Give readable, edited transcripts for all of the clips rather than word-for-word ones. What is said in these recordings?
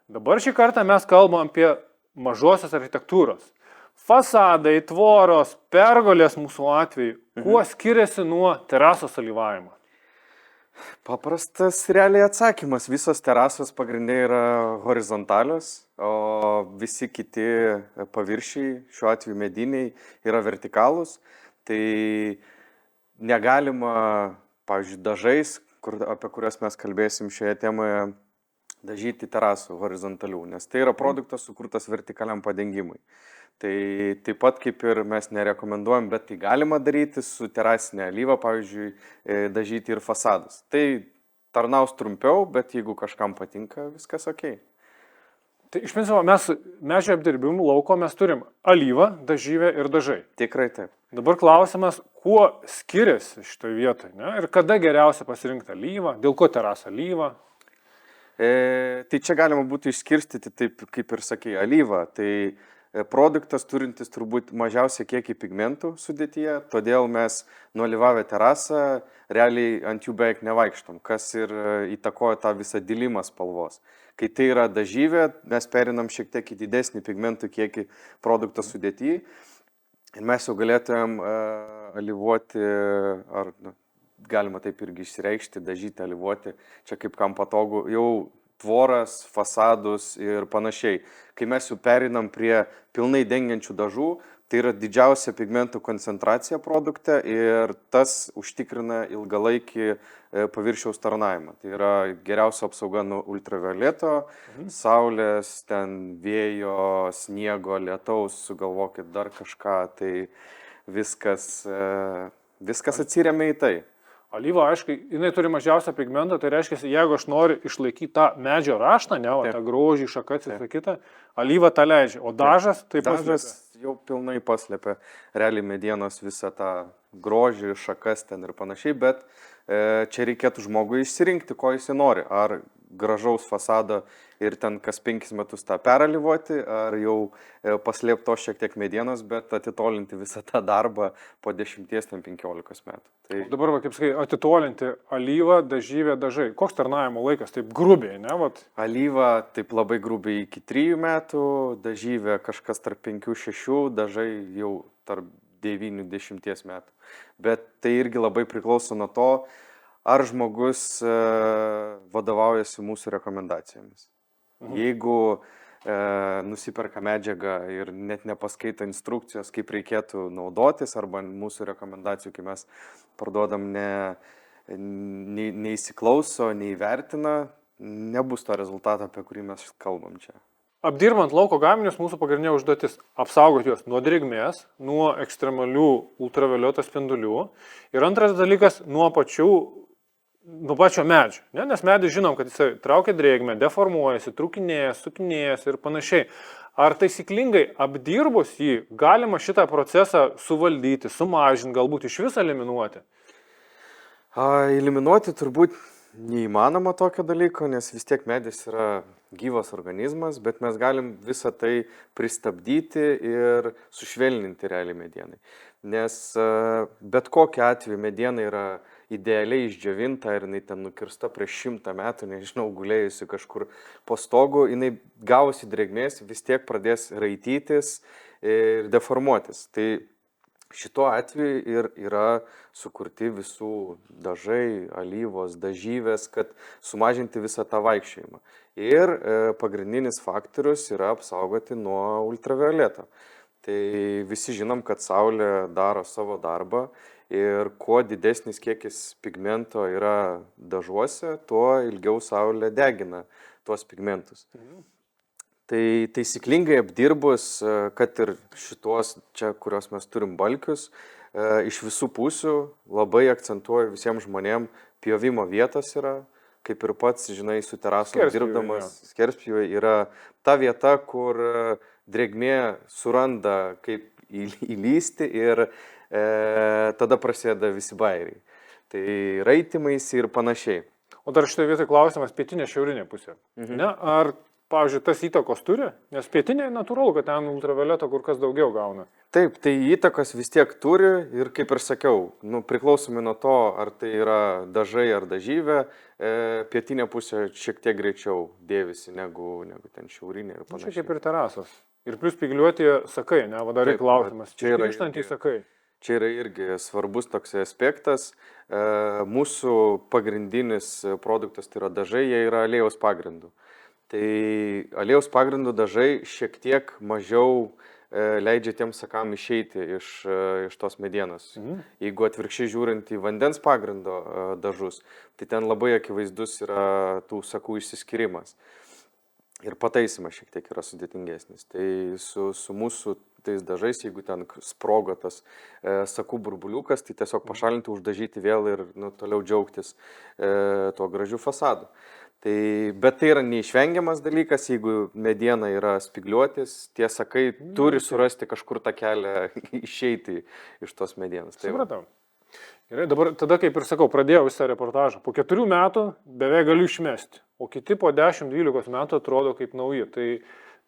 Dabar šį kartą mes kalbam apie mažosios architektūros. Fasadai, tvoros, pergolės mūsų atveju. Kuo skiriasi nuo terasos alyvavimo? Paprastas realiai atsakymas. Visos terasos pagrindai yra horizontalios, o visi kiti paviršiai, šiuo atveju mediniai, yra vertikalūs. Tai negalima, pavyzdžiui, dažais, apie kurias mes kalbėsim šioje temoje, dažyti terasų horizontalių, nes tai yra produktas sukurtas vertikaliam padengimui. Tai taip pat kaip ir mes nerekomenduojam, bet tai galima daryti su terasinė alyva, pavyzdžiui, dažyti ir fasadus. Tai tarnaus trumpiau, bet jeigu kažkam patinka, viskas ok. Tai iš principo mes medžio apdirbimų lauko mes turim alyvą, dažyvę ir dažai. Tikrai taip. Dabar klausimas, kuo skiriasi šitoje vietoje, ne? Ir kada geriausia pasirinkti alyvą, dėl ko terasa alyva? Tai čia galima būtų išskirstyti, taip kaip ir sakei, alyvą. Tai produktas turintis turbūt mažiausiai kiekį pigmentų sudėtyje, todėl mes nualyvavę terasą realiai ant jų beveik nevaikštom, kas ir įtakoja tą visą dilimą spalvos. Kai tai yra dažyvė, mes perinam šiek tiek į didesnį pigmentų kiekį produkto sudėtyje ir mes jau galėtumėm alyvuoti, ar galima taip irgi išsireikšti, dažyti, alyvuoti, čia kaip kam patogu, jau tvoras, fasadus ir panašiai. Kai mes jau perinam prie pilnai dengiančių dažų, tai yra didžiausia pigmentų koncentracija produkte ir tas užtikrina ilgalaikį paviršiaus tarnavimą. Tai yra geriausia apsauga nuo ultravioleto, saulės, ten vėjo, sniego, lietaus, sugalvokit dar kažką, tai viskas atsiremia į tai. Alyva, aišku, jinai turi mažiausią pigmentą, tai reiškia, jeigu aš noriu išlaikyti tą medžio raštą, ne, tą grožį, šakas ir kitą, alyva tą leidžia, o dažas taip pat. Dažas jau pilnai paslėpia realiai medienos visą tą grožį, šakas ten ir panašiai, bet čia reikėtų žmogui išsirinkti, ko jis nori. Ar gražaus fasado ir ten kas 5 metus tą peralyvuoti, ar jau paslėpto šiek tiek medienos, bet atitolinti visą tą darbą po 10-15 metų. Tai... Dabar, kaip sakai, atitolinti alyvą, dažyvę, dažai. Koks tarnavimo laikas? Taip grubiai, ne? Vat. Alyva taip labai grubiai iki 3 metų, dažyvė kažkas tarp 5-6, dažai jau tarp 9-10 metų. Bet tai irgi labai priklauso nuo to, ar žmogus vadovaujasi mūsų rekomendacijomis. Jeigu nusiperka medžiagą ir net nepaskaito instrukcijos, kaip reikėtų naudotis, arba mūsų rekomendacijų, kai mes parduodam, neįsiklauso, neįvertina, nebus to rezultato, apie kurį mes kalbam čia. Apdirbant lauko gaminius, mūsų pagrindinė užduotis apsaugoti juos nuo drėgmės, nuo ekstremalių ultravioleto spindulių ir antras dalykas nuo pačio medžio. Ne? Nes medis žinom, kad jis traukia drėgmę, deformuojasi, trūkinėja, sukinėjas ir panašiai. Ar taisyklingai apdirbus jį galima šitą procesą suvaldyti, sumažinti, galbūt iš viso eliminuoti? Eliminuoti turbūt neįmanoma tokio dalyko, nes vis tiek medis yra gyvas organizmas, bet mes galim visą tai pristabdyti ir sušvelninti realiai medienai. Nes bet kokiu atveju mediena yra idealiai išdžiovinta ir jinai ten nukirsta prieš 100 metų, nežinau, gulėjusi kažkur po stogu, jinai gavusi drėgmės vis tiek pradės raitytis ir deformuotis. Tai šituo atveju ir yra sukurti visų dažai, alyvos, dažyvės, kad sumažinti visą tą vaikščiojimą. Ir pagrindinis faktorius yra apsaugoti nuo ultravioleto. Tai visi žinom, kad saulė daro savo darbą ir kuo didesnis kiekis pigmento yra dažuose, tuo ilgiau saulė degina tuos pigmentus. Tai taisyklingai apdirbus, kad ir šitos čia, kurios mes turim balkius, iš visų pusių labai akcentuoju visiems žmonėm, pjovimo vietos yra, kaip ir pats, žinai, su terasom dirbdamas, skerspjūvė yra ta vieta, kur drėgmė suranda kaip įlysti ir tada prasideda visi bairiai. Tai raitimais ir panašiai. O dar šitoje vietoje klausimas pietinė šiaurinė pusė. Ne? Ar pavyzdžiui, tas įtakos turi? Nes pietinė natūralu, kad ten ultravioleto kur kas daugiau gauna. Taip, tai įtakos vis tiek turi ir kaip ir sakiau, priklausomai nuo to, ar tai yra dažai ar dažyvė, pietinė pusė šiek tiek greičiau dėvisi negu ten šiaurinė ir Čia panašiai. kaip ir terasos. Ir plus spygliuoti sakai, ne, vadar Taip, klausimas. čia yra Grįžtantys sakai. Čia yra irgi svarbus toks aspektas. Mūsų pagrindinis produktas tai yra dažai, jie yra aliejaus pagrindu. Tai aliejaus pagrindu dažai šiek tiek mažiau leidžia tiems sakam išeiti iš tos medienos. Jeigu atvirkščiai žiūrint į vandens pagrindo dažus, tai ten labai akivaizdus yra tų sakų išsiskirimas. Ir pataisymas šiek tiek yra sudėtingesnis. Tai su mūsų tais dažais, jeigu ten sprogo tas sakų burbuliukas, tai tiesiog pašalinti, uždažyti vėl ir toliau džiaugtis tuo gražiu fasadu. Bet tai yra neišvengiamas dalykas, jeigu mediena yra spygliuotis, tie sakai turi surasti kažkur tą kelią išeiti iš tos medienos. Supratau. Gerai, dabar tada, kaip ir sakau, pradėjau visą reportažą. Po 4 metų beveik galiu išmesti, o kiti po 10-12 metų atrodo kaip nauji. Tai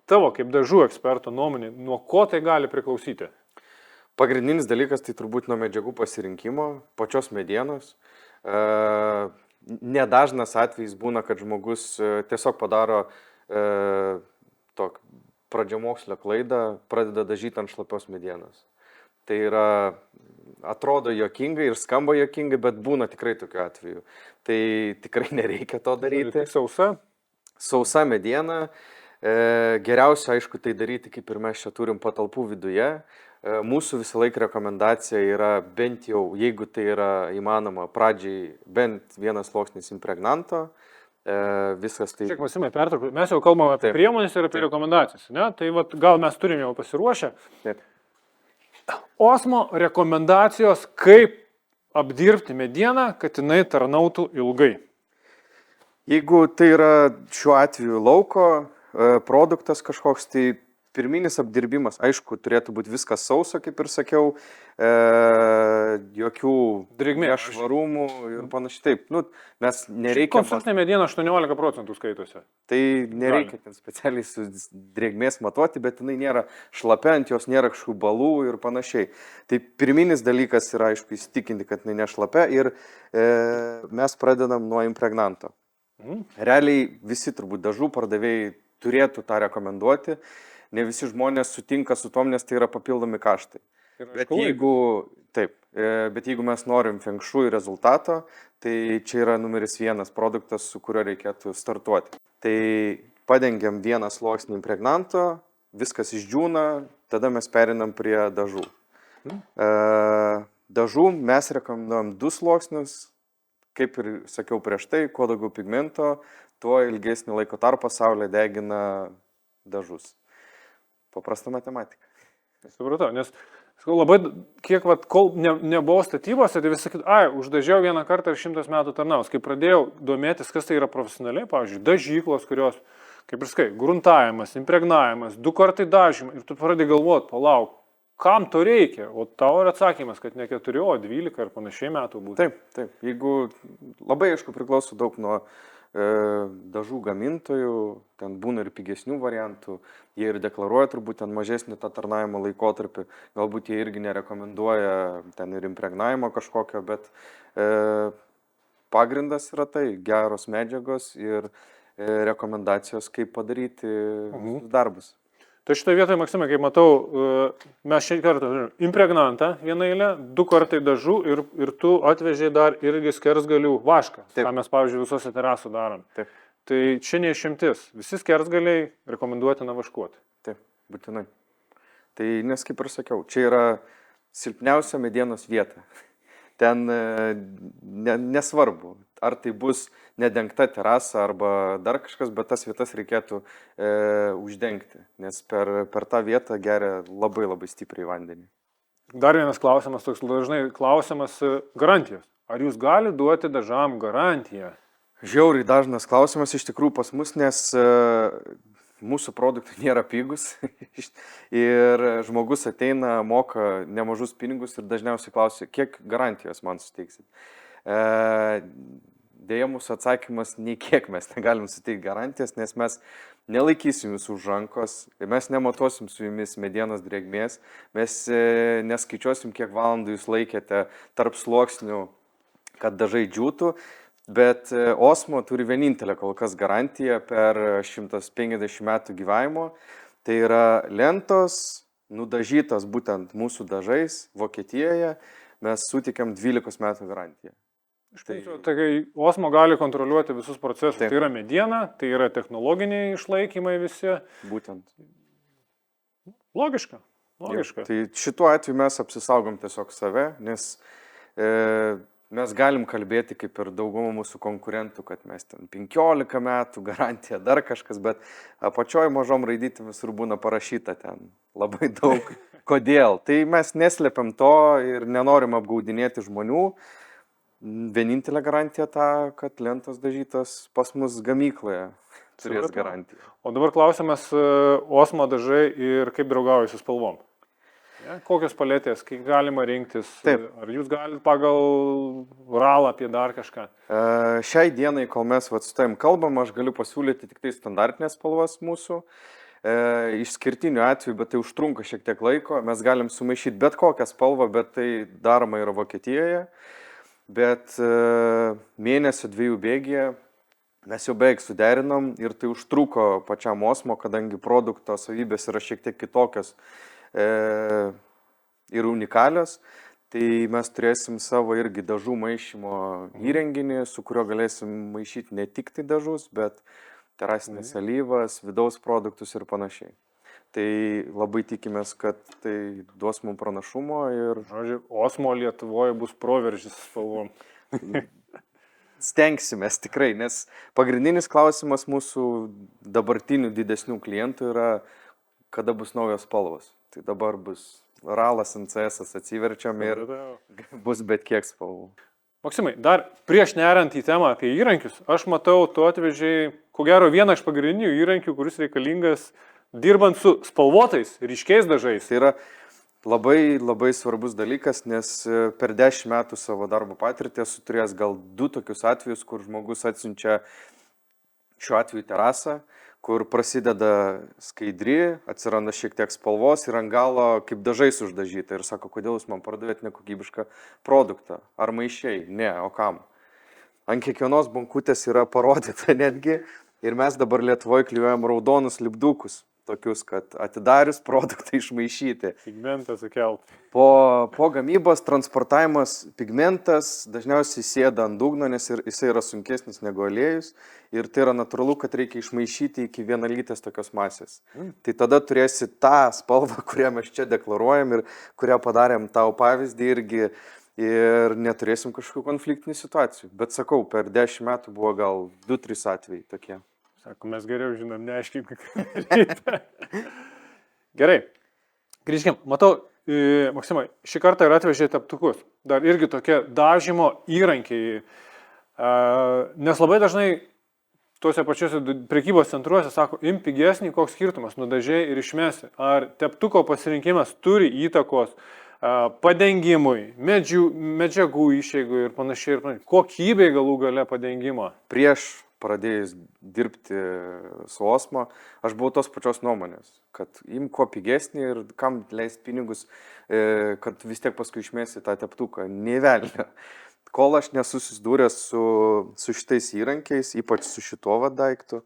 tavo kaip dažų eksperto nuomonė, nuo ko tai gali priklausyti? Pagrindinis dalykas tai turbūt nuo medžiagų pasirinkimo, pačios medienos. Nedažnas atvejis būna, kad žmogus tiesiog padaro pradžiamokslę klaidą, pradeda dažyti ant šlapios medienos. Tai yra, atrodo juokingai ir skamba juokingai, bet būna tikrai tokiu atveju. Tai tikrai nereikia to daryti. Tai sausa? Sausa mediena. Geriausia, aišku, tai daryti, kaip ir mes čia turim patalpų viduje. Mūsų visą laiką rekomendacija yra bent jau, jeigu tai yra įmanoma, pradžiai bent vienas sluoksnis impregnanto. Viskas tai... Šiek, Masimai, pertraukiu. Mes jau kalbame apie priemonės ir apie rekomendacijas. Ne? Tai gal mes turim jau pasiruošę. Taip. Osmo rekomendacijos, kaip apdirbti medieną, kad jinai tarnautų ilgai. Jeigu tai yra šiuo atveju lauko produktas kažkoks, tai pirminis apdirbimas, aišku, turėtų būti viskas sauso, kaip ir sakiau, jokių nešvarumų ir panašiai. Taip, mes nereikia... Konstrukcinė mediena 18% skaitosi. Tai nereikia ten specialiai su drėgmės matuoti, bet jinai nėra šlapia, ant jos nėra kažkokių balų ir panašiai. Tai pirminis dalykas yra, aišku, įsitikinti, kad jinai nešlapia ir mes pradedam nuo impregnanto. Realiai visi turbūt dažų pardavėjai turėtų tą rekomenduoti. Ne visi žmonės sutinka su tom, nes tai yra papildomi kaštai. Bet jeigu mes norim feng shui rezultato, tai čia yra numeris 1 produktas, su kuriuo reikėtų startuoti. Tai padengiam vieną sluoksnį impregnanto, viskas išdžiūna, tada mes perinam prie dažų. Dažų mes rekomenduojam 2 sluoksnius, kaip ir sakiau prieš tai, kuo daugiau pigmento, tuo ilgesnį laiko tarpą saulė degina dažus. Paprasta matematika. Supratau, nes labai, kiek kol nebuvo statybose, tai visi sakyti, uždažiau vieną kartą ir 100 metų tarnaus. Kai pradėjau domėtis, kas tai yra profesionaliai, pavyzdžiui, dažyklos, kurios, kaip ir sakai, gruntavimas, impregnavimas, 2 kartai dažymai, ir tu pradėjai galvoti, palauk, kam to reikia? O tavo yra atsakymas, kad ne 4, o 12 ar panašiai metų būtų. Taip. Jeigu labai, aišku, priklauso daug nuo dažų gamintojų, ten būna ir pigesnių variantų, jie ir deklaruoja turbūt ten mažesnį tą tarnavimo laikotarpį, galbūt jie irgi nerekomenduoja ten ir impregnavimo kažkokio, bet pagrindas yra tai, geros medžiagos ir rekomendacijos, kaip padaryti darbus. Tai šitoje vietoje, Maksimai, kaip matau, mes šį kartą turim impregnantą vieną eilę, 2 kartai dažų ir tu atvežiai dar irgi skersgalių vašką, ką mes, pavyzdžiui, visose terasų darom. Taip. Tai čia neišimtis. Visi skersgaliai rekomenduotina vaškuoti. Taip, būtinai. Tai nes, kaip ir sakiau, čia yra silpniausia medienos vieta. Ten nesvarbu, ar tai bus nedengta terasa arba dar kažkas, bet tas vietas reikėtų uždengti, nes per tą vietą geria labai labai stipriai vandenį. Dar vienas klausimas, toks dažnai klausimas garantijos. Ar jūs gali duoti dažam garantiją? Žiauriai dažnas klausimas iš tikrųjų pas mus, nes mūsų produktai nėra pigus ir žmogus ateina, moka nemažus pinigus ir dažniausiai klausia, kiek garantijos man suteiksit. Dėja, mūsų atsakymas nei kiek mes negalim suteikti garantijas, nes mes nelaikysim jūsų už rankos, mes nematuosim su jumis medienos drėgmės, mes neskaičiuosim, kiek valandų jūs laikėte tarp sluoksnių, kad dažai džiūtų, bet Osmo turi vienintelę kol kas garantiją per 150 metų gyvavimo. Tai yra lentos, nudažytos būtent mūsų dažais Vokietijoje, mes sutikėm 12 metų garantiją. Tai Osmo gali kontroliuoti visus procesus. Taip. Tai yra mediena, tai yra technologiniai išlaikymai visi. Būtent. Logiška. Logiška. Tai šituo atveju mes apsisaugom tiesiog save, nes mes galim kalbėti kaip ir dauguma mūsų konkurentų, kad mes ten 15 metų garantija, dar kažkas, bet apačioj mažom raidytėm visur būna parašyta ten labai daug. Kodėl? Tai mes neslėpiam to ir nenorim apgaudinėti žmonių. Vienintelė garantija ta, kad lentos dažytos pas mus gamykloje turės garantiją. O dabar klausimas Osmo dažai ir kaip draugauja su spalvom. Ja, kokios paletės, kaip galima rinktis? Taip. Ar jūs galite pagal ralą apie dar kažką? Šiai dienai, kol mes su tavim kalbam, aš galiu pasiūlyti tik tai standartinės spalvas mūsų. Išskirtinių atvejų, bet tai užtrunka šiek tiek laiko. Mes galim sumaišyti bet kokią spalvą, bet tai daroma yra Vokietijoje. Bet mėnesio 2 bėgyje mes jau beveik suderinom ir tai užtruko pačiam Osmo, kadangi produkto savybės yra šiek tiek kitokios ir unikalios. Tai mes turėsim savo irgi dažų maišymo įrenginį, su kuriuo galėsim maišyti ne tik tai dažus, bet terasinės alyvas, vidaus produktus ir panašiai. Tai labai tikimės, kad tai duos mums pranašumo ir... Žodžiu, Osmo Lietuvoje bus proveržis spalvom. Stengsimės tikrai, nes pagrindinis klausimas mūsų dabartinių didesnių klientų yra, kada bus naujos spalvos. Tai dabar bus ralas, NCS atsiverčiam ir bus bet kiek spalvų. Maksimai, dar prieš nerant į temą apie įrankius, aš matau, tu atvežiai, ko gero, vieną iš pagrindinių įrankių, kuris reikalingas dirbant su spalvotais, ryškiais dažais. Tai yra labai, labai svarbus dalykas, nes per 10 metų savo darbo patirtį esu turėjęs gal 2 tokius atvejus, kur žmogus atsiunčia šiuo atveju terasą, kur prasideda skaidri, atsiranda šiek tiek spalvos ir ant galo kaip dažais uždažyta. Ir sako, kodėl jūs man pardavėt nekokybišką produktą? Ar maišiai? Ne, o kam? Ant kiekvienos bankutės yra parodyta netgi. Ir mes dabar Lietuvoje klijuojam raudonus lipdukus. Tokius, kad atidarius produktą išmaišyti. Pigmentą sukelt. Po gamybos transportavimas pigmentas dažniausiai sėda ant dugno, nes jisai yra sunkesnis negu aliejus. Ir tai yra natūralu, kad reikia išmaišyti iki vienalytės tokios masės. Tai tada turėsi tą spalvą, kurią mes čia deklaruojam ir kurią padarėm tau pavyzdį irgi. Ir neturėsim kažkokių konfliktinių situacijų. Bet sakau, per 10 metų buvo gal 2-3 atvejai tokie. Sako, mes geriau žinom, neaiškiai, ką. Gerai. Grįžkim. Matau, Maksimai, šį kartą ir atvežė teptukus. Dar irgi tokie dažymo įrankiai. Nes labai dažnai tuose pačiuose prekybos centruose sako, imk pigesnį, koks skirtumas, nudažiai ir išmesi. Ar teptuko pasirinkimas turi įtakos padengimui, medžiagų išeigų ir panašiai. Kokybei galų gale padengimo? Prieš pradėjus dirbti su Osmo, aš buvau tos pačios nuomonės, kad imk kuo pigesnį ir kam leisti pinigus, kad vis tiek paskui išmėsi tą teptuką. Nė velnio. Kol aš nesusidūręs su šitais įrankiais, ypač su šituo daiktu,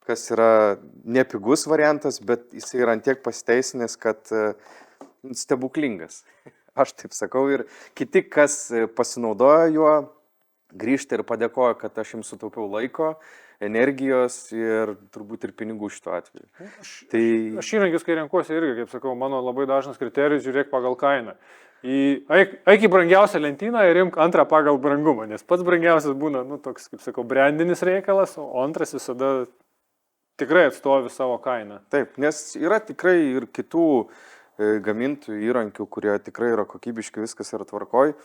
kas yra nepigus variantas, bet jis yra antiek pasiteisinęs, kad stebuklingas. Aš taip sakau ir kiti, kas pasinaudojo juo, grįžta ir padėkoja, kad aš jums sutaupiau laiko, energijos ir turbūt ir pinigų šituo atveju. Aš įrankius, kai renkuosi irgi, kaip sakau, mano labai dažnas kriterijus žiūrėk pagal kainą. Eik į brangiausią lentyną ir imk antrą pagal brangumą, nes pats brangiausias būna, toks, kaip sakau, brandinis reikalas, o antras visada tikrai atstovi savo kainą. Taip, nes yra tikrai ir kitų gamintojų įrankių, kurie tikrai yra kokybiški, viskas yra tvarkoj.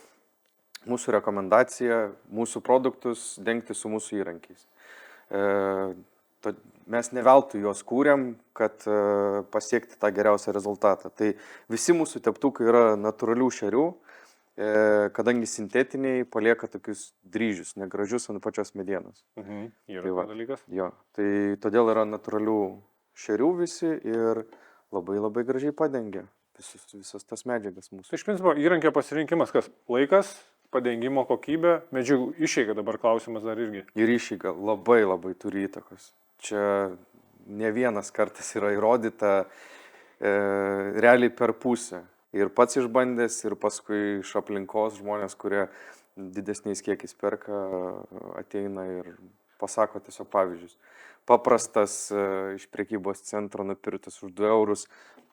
Mūsų rekomendacija, mūsų produktus dengti su mūsų įrankiais. Mes ne veltui juos kūrėm, kad pasiekti tą geriausią rezultatą. Tai visi mūsų teptukai yra natūralių šerių, kadangi sintetiniai palieka tokius dryžius, negražius ant pačios medienos. Yra Tai va. dalykas. Jo, tai todėl yra natūralių šerių visi ir labai labai gražiai padengia visas tas medžiagas mūsų. Tai iš principo įrankio pasirinkimas, kas laikas, padengimo kokybė, medžiagų išeiga dabar klausimas dar irgi. Ir išeiga labai labai turi įtakos. Čia ne vienas kartas yra įrodyta realiai per pusę. Ir pats išbandęs, ir paskui iš aplinkos žmonės, kurie didesniais kiekiais perka, ateina ir pasako tiesiog pavyzdžius. Paprastas iš prekybos centro nupirktas už 2 eurus,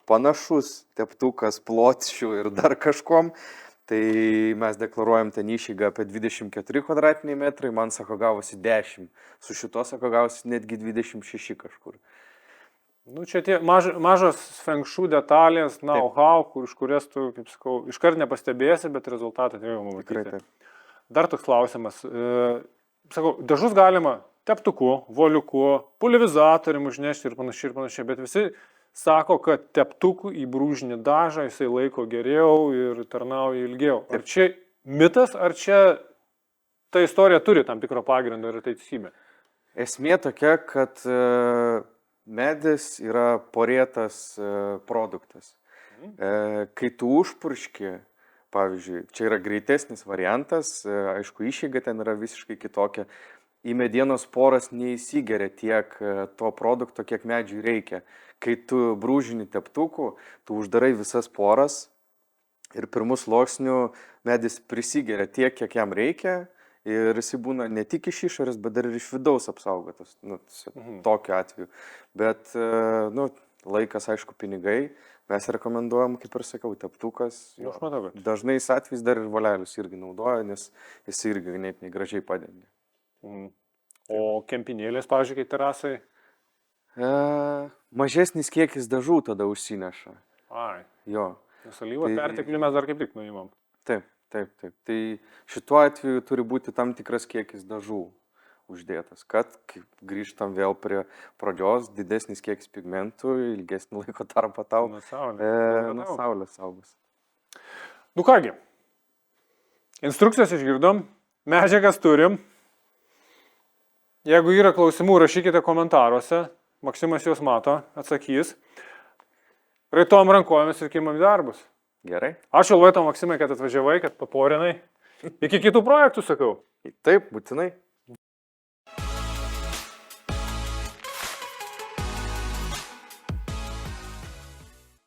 panašus teptukas, plotščių ir dar kažkom. Tai mes deklaruojam ten išeigą apie 24 kvadratiniai metrai, man sako gavosi 10, su šito sako gavosi netgi 26 kažkur. Nu, čia tie mažos fengšų detalės, know-how, iš kurias tu, kaip sakau, iškart nepastebėsi, bet rezultatą tikrai matyti. Tikrai taip. Dar toks klausimas. Sakau, dažus galima teptuku, voliuku, pulverizatoriumi užnešti ir panašiai, bet visi sako, kad teptukų į brūžinį dažą jisai laiko geriau ir tarnauja ilgiau. Ar čia mitas, ar čia ta istorija turi tam tikro pagrindo ir tai teisybė? Esmė tokia, kad medis yra porėtas produktas. Kai tu užpurški, pavyzdžiui, čia yra greitesnis variantas, aišku, išeiga ten yra visiškai kitokia. Į medienos poras neįsigeria tiek to produkto, kiek medžiui reikia. Kai tu brūžini teptukų, tu uždarai visas poras ir pirmų sluoksnių medis prisigeria tiek, kiek jam reikia. Ir jis būna ne tik iš išorės, bet dar ir iš vidaus apsaugotas, tokiu atveju. Bet laikas, aišku, pinigai, mes rekomenduojam, kaip ir sakiau, teptukas. Dažnais atvejais dar ir volelius irgi naudoja, nes jis irgi ganėtinai gražiai padengia. O kempinėlės, pavyzdžiui, kai terasai? Mažesnis kiekis dažų tada užsineša. Ai. Jo. Nes alyvą perteklių mes dar kaip tik nuimam. Taip. Tai šituo atveju turi būti tam tikras kiekis dažų uždėtas, kad grįžtam vėl prie pradžios, didesnis kiekis pigmentų, ilgesnį laiko tarpą tau. Nuo saulės saugos. Nu kągi, instrukcijas išgirdom, medžiagas turim. Jeigu yra klausimų, rašykite komentaruose, Maksimas juos mato, atsakys. Raitom rankojomis ir kimam į darbus. Gerai. Ačiū labai tau, Maksimai, kad atvažiavai, kad paporinai. Iki kitų projektų, sakau. Taip, būtinai.